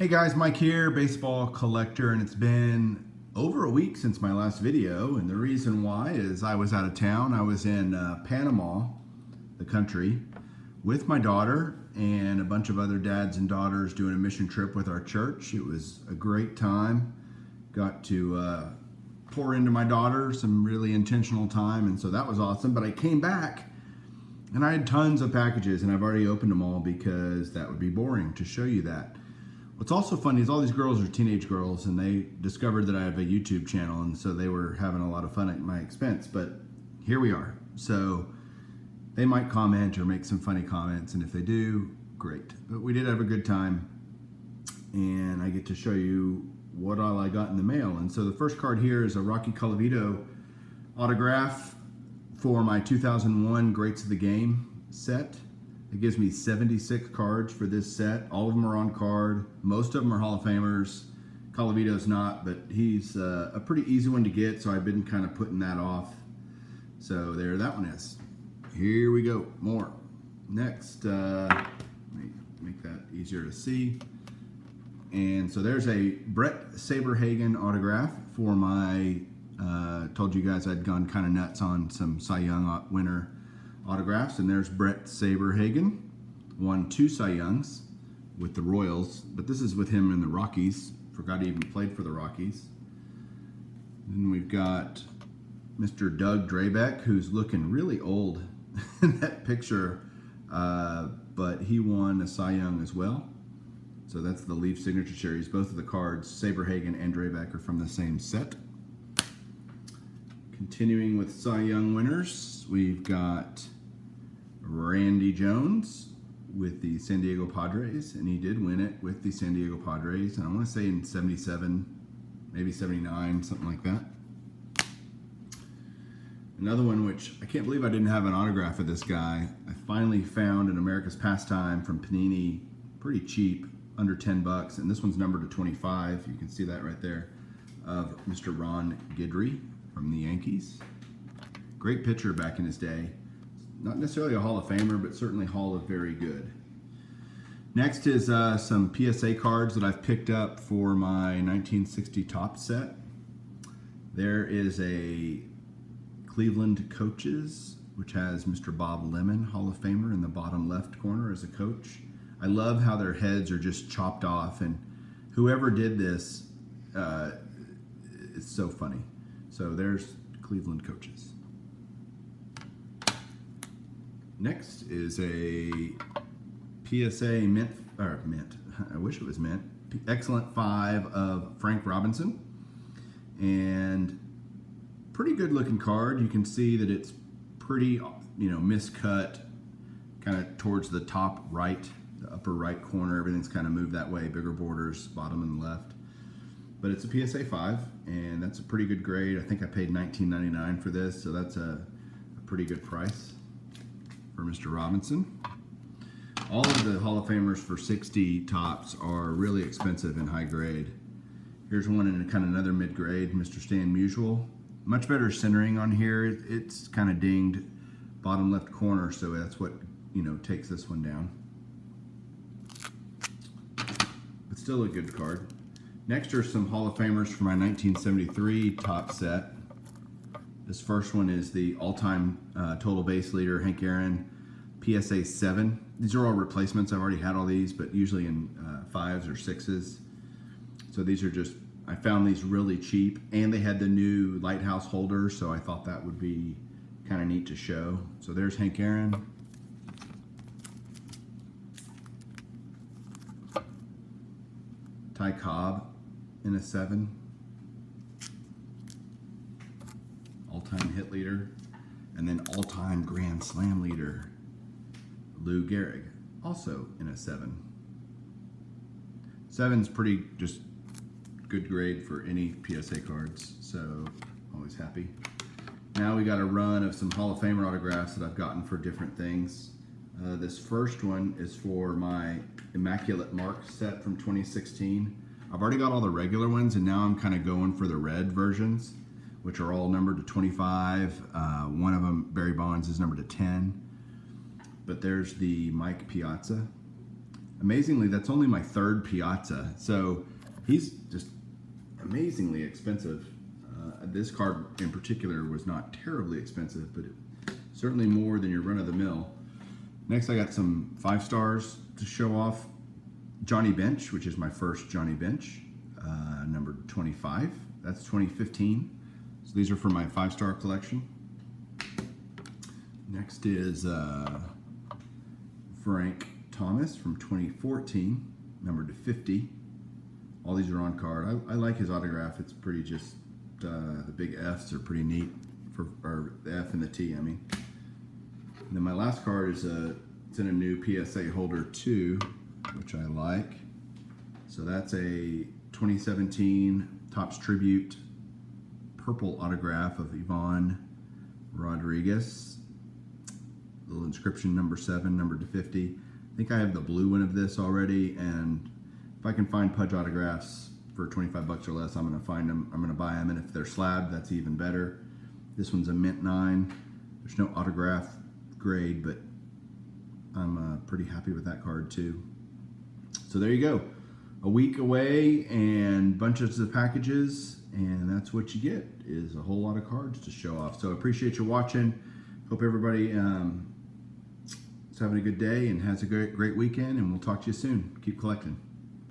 Hey guys, Mike here, baseball collector, and it's been over a week since my last video, and the reason why is I was out of town. I was in Panama, the country, with my daughter and a bunch of other dads and daughters doing a mission trip with our church. It was a great time. Got to pour into my daughter some really intentional time, and so that was awesome. But I came back and I had tons of packages, and I've already opened them all because that would be boring to show you that. What's also funny is all these girls are teenage girls, and they discovered that I have a YouTube channel, and so they were having a lot of fun at my expense, but here we are. So they might comment or make some funny comments, and if they do, great. But we did have a good time, and I get to show you what all I got in the mail. And so the first card here is a Rocky Colavito autograph for my 2001 Greats of the Game set. It gives me 76 cards for this set. All of them are on card. Most of them are Hall of Famers. Colavito's not, but he's a pretty easy one to get, so I've been kind of putting that off. So there that one is. Here we go, more. Next, let me make that easier to see. And so there's a Brett Saberhagen autograph for my, told you guys I'd gone kind of nuts on some Cy Young winner autographs, and there's Brett Saberhagen, won 2 Cy Youngs with the Royals, but this is with him in the Rockies. Forgot he even played for the Rockies. Then we've got Mr. Doug Drabek, who's looking really old in that picture, but he won a Cy Young as well. So that's the Leaf signature series. Both of the cards, Saberhagen and Drabek, are from the same set. Continuing with Cy Young winners, we've got Randy Jones with the San Diego Padres, and he did win it with the San Diego Padres, and I want to say in 77, maybe 79, something like that. Another one, which I can't believe I didn't have an autograph of this guy. I finally found an America's Pastime from Panini, pretty cheap, under 10 bucks, and this one's numbered to 25. You can see that right there, of Mr. Ron Guidry from the Yankees. Great pitcher back in his day. Not necessarily a Hall of Famer, but certainly Hall of Very Good. Next is some PSA cards that I've picked up for my 1960 Topps set. There is a Cleveland Coaches, which has Mr. Bob Lemon, Hall of Famer, in the bottom left corner as a coach. I love how their heads are just chopped off, and whoever did this, it's so funny. So there's Cleveland Coaches. Next is a PSA mint, I wish it was mint, Excellent 5 of Frank Robinson. And pretty good looking card. You can see that it's pretty, miscut, kind of towards the top right, the upper right corner. Everything's kind of moved that way, bigger borders, bottom and left. But it's a PSA 5, and that's a pretty good grade. I think I paid $19.99 for this, so that's a pretty good price for Mr. Robinson. All of the Hall of Famers for 60 Topps are really expensive and high grade. Here's one in kind of another mid-grade, Mr. Stan Musial. Much better centering on here. It's kind of dinged bottom left corner, so that's what, takes this one down. But still a good card. Next are some Hall of Famers for my 1973 Topps set. This first one is the all-time total base leader, Hank Aaron, PSA 7. These are all replacements. I've already had all these, but usually in 5s or 6s. So these are just, I found these really cheap, and they had the new lighthouse holder, so I thought that would be kind of neat to show. So there's Hank Aaron. Ty Cobb in a 7. All-time hit leader. And then all-time Grand Slam leader, Lou Gehrig, also in a 7. 7's pretty just good grade for any PSA cards, so always happy. Now we got a run of some Hall of Famer autographs that I've gotten for different things. This first one is for my Immaculate Mark set from 2016. I've already got all the regular ones, and now I'm kind of going for the red versions, which are all numbered to 25. One of them, Barry Bonds, is numbered to 10. But there's the Mike Piazza, amazingly, that's only my third Piazza. So he's just amazingly expensive. This card in particular was not terribly expensive, but certainly more than your run-of-the-mill. Next, I got some 5 stars to show off. Johnny Bench, which is my first Johnny Bench, number 25. That's 2015. So these are for my 5-star collection. Next is Frank Thomas from 2014, numbered to 50. All these are on card. I like his autograph. It's pretty just, the big F's are pretty neat, or the F and the T, I mean. And then my last card is it's in a new PSA holder too, which I like. So that's a 2017 Topps Tribute purple autograph of Ivan Rodriguez. Little inscription, number 7, numbered to 50. I think I have the blue one of this already, and if I can find Pudge autographs for 25 bucks or less, I'm going to find them. I'm going to buy them, and if they're slabbed, that's even better. This one's a mint 9. There's no autograph grade, but I'm pretty happy with that card too. So there you go. A week away and bunches of packages, and that's what you get, is a whole lot of cards to show off. So I appreciate you watching. Hope everybody is having a good day and has a great weekend, and we'll talk to you soon. Keep collecting.